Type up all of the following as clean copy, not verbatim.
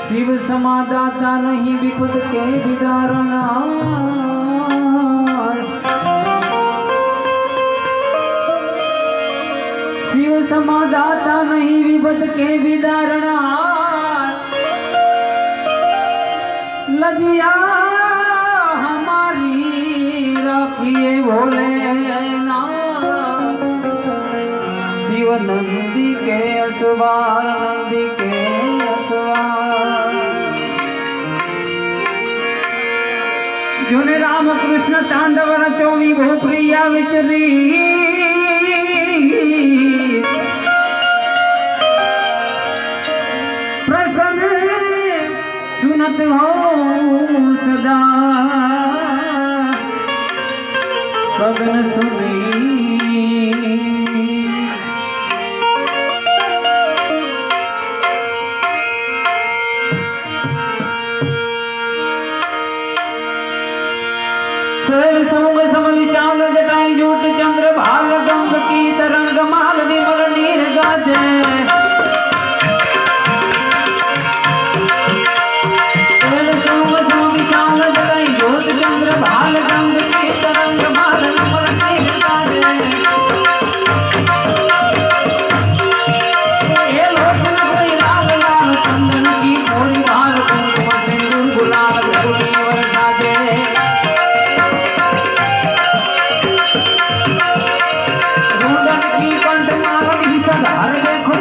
शिव समादाता नहीं विपद के विदारणा। शिव समादाता नहीं विपद के विदारणा। लजिया हमारी राखिए भोले ना। शिव नंदी के असवार, नंदी के असवार। जुने राम कृष्ण तांडव रचो विभु प्रिया विचरी। प्रसन्न सुनत हो सदा सगन सुनी। शैल समूह सम विशाल जटाई जूट चंद्र भाल गंग की तरंग माल विमल नीर गाजे। शैल समूह सम विशाल जटाई जूट चंद्र भाल गंग की तरंग माल विमल नीर गाजे। ये लोक न कोई लाल लाल चंदन की भोरी भाल कुंकुम सिंदूर गुलाल धरती वर्षा दे। की कंठ मार भी सधार देखो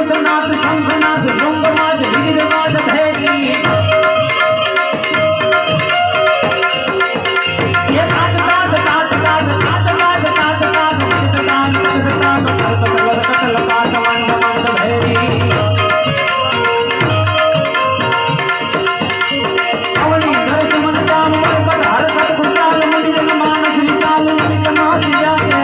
कंसनाथ शंखनाथ डुंगनाथ गिरिनाथ धैर्य ये ताज ताज ताज ताज ताज ताज ताज ताज ताज ताज ताज कटल काट मंद मंद धैर्य अवनी दर्श मन काम पर हर सत गुजाल मुनि जन मानस विचाल नित नाथ जाके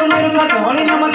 निर्गत